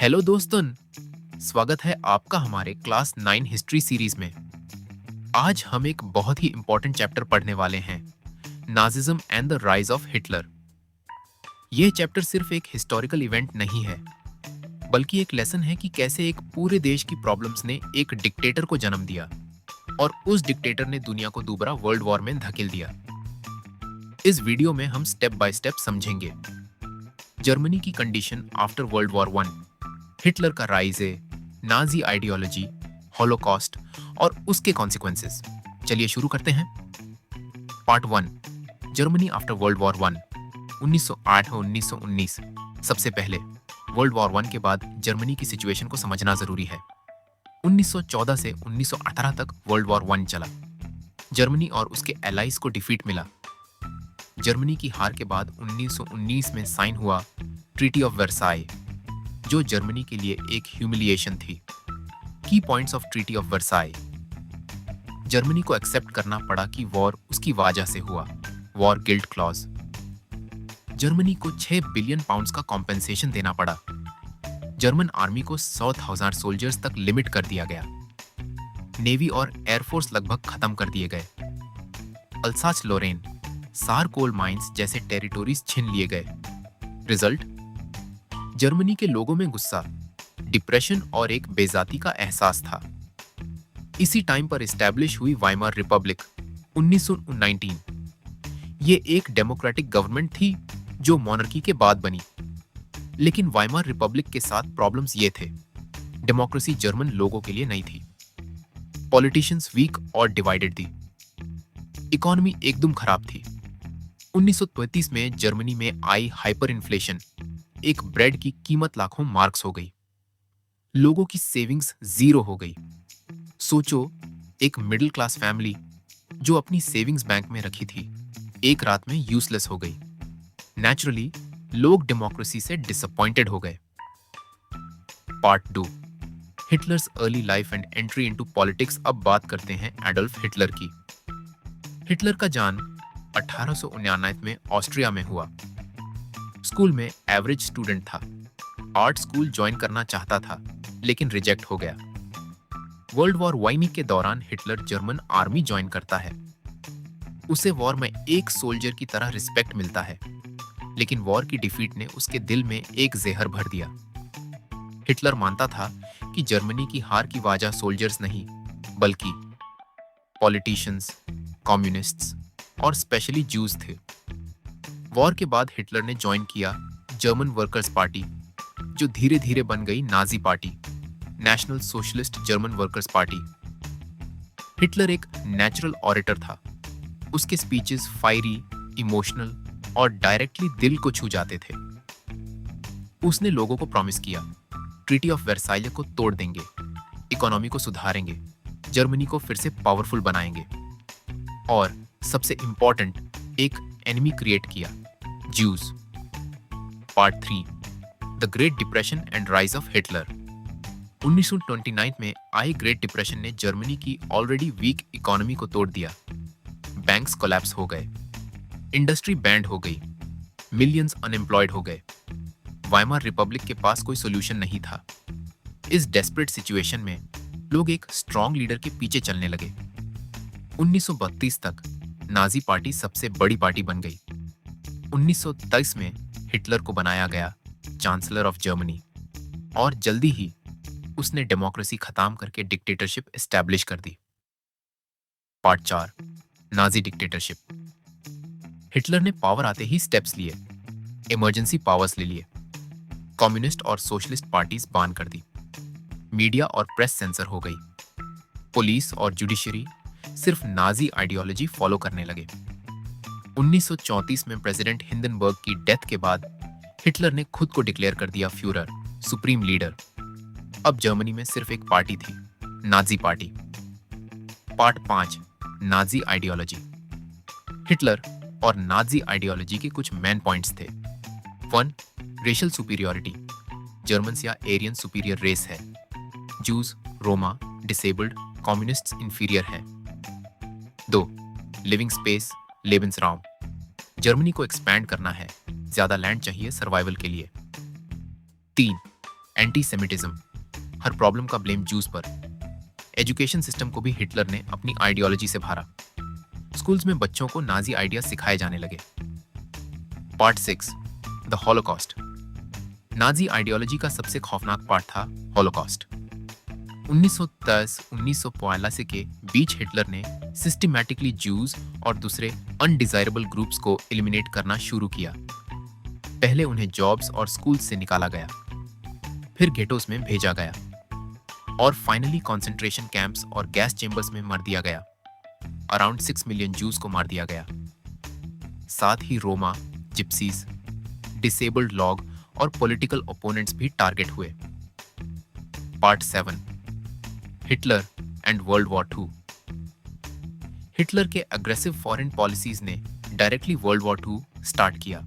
Hello दोस्तों, स्वागत है आपका हमारे क्लास 9 हिस्ट्री सीरीज में। आज हम एक बहुत ही इंपॉर्टेंट चैप्टर पढ़ने वाले हैं, Nazism and the rise of Hitler. यह चैप्टर सिर्फ एक हिस्टोरिकल इवेंट नहीं है, बल्कि एक लेसन है कि कैसे एक पूरे देश की प्रॉब्लम्स ने एक डिक्टेटर को जन्म दिया और उस डिक्टेटर ने दुनिया को दोबारा वर्ल्ड वॉर में धकेल दिया। इस वीडियो में हम स्टेप बाय स्टेप समझेंगे जर्मनी की condition after world war 1, Hitler का राइज, नाजी आइडियोलॉजी, हॉलोकॉस्ट और उसके कॉन्सिक्वेंसेस। चलिए शुरू करते हैं। Part 1, Germany after world war 1, 1908 और 1919। सबसे पहले वर्ल्ड वॉर 1 के बाद जर्मनी की सिचुएशन को समझना जरूरी है। 1914 से 1918 तक वर्ल्ड वॉर 1 चला। जर्मनी और उसके एलाइज को डिफीट मिला। जर्मनी की हार के बाद 1919 में साइन हुआ ट्रीटी ऑफ वर्साई, जो जर्मनी के लिए एक ह्यूमिलिएशन थी। की points of treaty of Versailles: Germany को एक्सेप्ट करना पड़ा कि वॉर उसकी वजह से हुआ, वॉर गिल्ट क्लॉज। जर्मनी को 6 बिलियन पाउंड्स का कॉम्पेंसेशन देना पड़ा। जर्मन आर्मी को 100,000 सोल्जर्स तक लिमिट कर दिया गया। नेवी और एयरफोर्स लगभग खत्म कर दिए गए। अल्साच लोरेन, सार कोल माइंस जैसे टेरिटोरीज छीन लिए गए। रिजल्ट: जर्मनी के लोगों में गुस्सा, डिप्रेशन और एक बेजाती का एहसास था। इसी टाइम पर एस्टैब्लिश हुई वाइमार रिपब्लिक 1919। ये एक डेमोक्रेटिक गवर्नमेंट थी जो मॉनर्की के बाद बनी। लेकिन वाइमार रिपब्लिक के साथ प्रॉब्लम्स ये थे: डेमोक्रेसी जर्मन लोगों के लिए नहीं थी, पॉलिटिशियंस वीक और डिवाइडेड थी, इकोनॉमी एकदम खराब थी। 1933 में जर्मनी में आई हाइपर इन्फ्लेशन, एक ब्रेड की कीमत लाखों मार्क्स हो गई। लोगों की सेविंग्स जीरो हो गई। सोचो, एक मिडिल क्लास फैमिली जो अपनी सेविंग्स बैंक में रखी थी, एक रात में यूजलेस हो गई। नेचुरली लोग डेमोक्रेसी से डिसअपॉइंटेड हो गए। Part 2, Hitler's early life and entry into politics. अब बात करते हैं एडोल्फ हिटलर की। हिटलर का जन्म 1899 में ऑस्ट्रिया में हुआ। स्कूल में एवरेज स्टूडेंट था। आर्ट स्कूल ज्वाइन करना चाहता था, लेकिन रिजेक्ट हो गया। वर्ल्ड वॉर 1 के दौरान हिटलर जर्मन आर्मी ज्वाइन करता है। उसे वॉर में एक सोल्जर की तरह रिस्पेक्ट मिलता है, लेकिन वॉर की डिफीट ने उसके दिल में एक जहर भर दिया। हिटलर मानता था कि जर्मनी की हार की वजह सोल्जर्स नहीं, बल्कि पॉलिटिशियंस, कम्युनिस्ट्स और स्पेशली जूस थे। वॉर के बाद हिटलर ने ज्वाइन किया जर्मन वर्कर्स पार्टी, जो धीरे धीरे बन गई Nazi party, national socialist German workers party. Hitler एक नेचुरल ऑरेटर था। उसके स्पीचेस फायरी, इमोशनल और डायरेक्टली दिल को छू जाते थे। उसने लोगों को प्रॉमिस किया, ट्रीटी ऑफ वर्साइले को तोड़ देंगे, इकोनॉमी को सुधारेंगे, जर्मनी को फिर से पावरफुल बनाएंगे और सबसे इंपॉर्टेंट, एक एनिमी क्रिएट किया, Jews. Part 3, the great depression and rise of Hitler. 1929 में आई ग्रेट डिप्रेशन ने जर्मनी की ऑलरेडी वीक इकोनॉमी को तोड़ दिया। बैंक्स कोलैप्स हो गए, इंडस्ट्री बैंड हो गई, मिलियंस अनएम्प्लॉयड हो गए। वाइमार रिपब्लिक के पास कोई सोल्यूशन नहीं था। इस डेस्परेट सिचुएशन में लोग एक स्ट्रॉन्ग लीडर के पीछे चलने लगे। 1932 तक नाजी पार्टी सबसे बड़ी पार्टी बन गई। 1923 में हिटलर को बनाया गया चांसलर ऑफ जर्मनी और जल्दी ही उसने डेमोक्रेसी खत्म करके डिक्टेटरशिप एस्टैब्लिश कर दी। Part 4, Nazi dictatorship. हिटलर ने पावर आते ही स्टेप्स लिए, इमरजेंसी पावर्स ले लिए, कम्युनिस्ट और सोशलिस्ट पार्टीज बैन कर दी, मीडिया और प्रेस सेंसर हो गई, पुलिस और जुडिशरी सिर्फ नाजी आइडियोलॉजी फॉलो करने लगे। 1934 में प्रेसिडेंट हिंडनबर्ग की डेथ के बाद हिटलर ने खुद को डिक्लेयर कर दिया फ्यूरर, सुप्रीम लीडर। अब जर्मनी में सिर्फ एक पार्टी थी, Nazi party. Part 5, Nazi ideology. Hitler और नाजी आइडियोलॉजी के कुछ मेन पॉइंट्स थे। 1, रेशियल सुपीरियरिटी, जर्मन्स या एरियन सुपीरियर रेस है, juice, Roma, disabled, communists inferior हैं। 2, लिविंग स्पेस, लेबेंसराउम, जर्मनी को एक्सपैंड करना है, ज्यादा लैंड चाहिए सर्वाइवल के लिए। 3, एंटीसेमिटिज्म, हर प्रॉब्लम का ब्लेम जूस पर। एजुकेशन सिस्टम को भी हिटलर ने अपनी आइडियोलॉजी से भरा। स्कूल्स में बच्चों को नाजी आइडिया सिखाए जाने लगे। Part 6, the Holocaust. Nazi ideology का सबसे खौफनाक पार्ट था हॉलोकॉस्ट। 1910-1942 के बीच हिटलर ने सिस्टमैटिकली ज्यूज और दूसरे अनडिजायरेबल ग्रुप्स को एलिमिनेट करना शुरू किया। पहले उन्हें जॉब्स और स्कूल्स से निकाला गया, फिर गेटोस में भेजा गया और फाइनली कॉन्सेंट्रेशन कैंप्स और गैस चेंबर्स में मार दिया गया। अराउंड 6 मिलियन जूस को मार दिया गया। साथ ही रोमा, जिप्सीज, डिसेबल्ड लॉग और पॉलिटिकल ओपोनेंट्स भी टारगेट हुए। Part 7, Hitler and world war 2। Hitler के अग्रेसिव फॉरेन पॉलिसीज ने डायरेक्टली वर्ल्ड वॉर 2 स्टार्ट किया।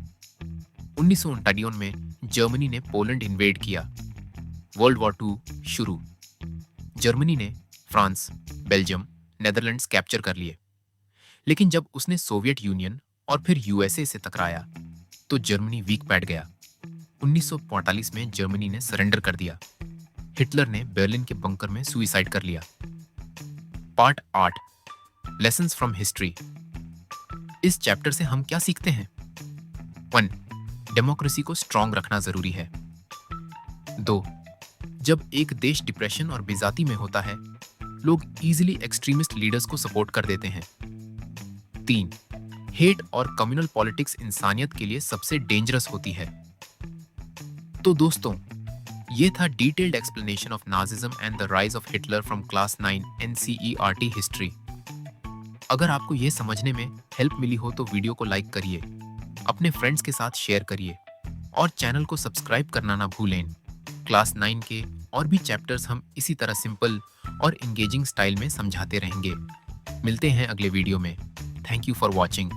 1939 में जर्मनी ने पोलैंड इन्वेड किया। वर्ल्ड वॉर 2 शुरू। जर्मनी ने फ्रांस, बेल्जियम, नेदरलैंड्स कैप्चर कर लिए। लेकिन जब उसने सोवियत यूनियन और फिर यूएसए से टकराया तो जर्मनी वीक बैठ गया। 1945 में जर्मनी ने सरेंडर कर दिया। हिटलर ने बर्लिन के बंकर में सुइसाइड कर लिया। Part 8, lessons from history. इस चैप्टर से हम क्या सीखते हैं? 1. डेमोक्रेसी को स्ट्रांग रखना जरूरी है। 2. जब एक देश डिप्रेशन और बेजाती में होता है, लोग इजीली एक्सट्रीमिस्ट लीडर्स को सपोर्ट कर देते हैं। 3. हेट और कम्युनल पॉलिटिक्स इंसानियत के लिए सबसे डेंजरस होती है। तो दोस्तों, ये था detailed explanation of Nazism and the rise of Hitler from class 9 NCERT history. अगर आपको ये समझने में हेल्प मिली हो तो वीडियो को लाइक करिए, अपने फ्रेंड्स के साथ शेयर करिए और चैनल को सब्सक्राइब करना ना भूलें। क्लास 9 के और भी चैप्टर्स हम इसी तरह सिंपल और इंगेजिंग स्टाइल में समझाते रहेंगे। मिलते हैं अगले वीडियो में। Thank you for watching.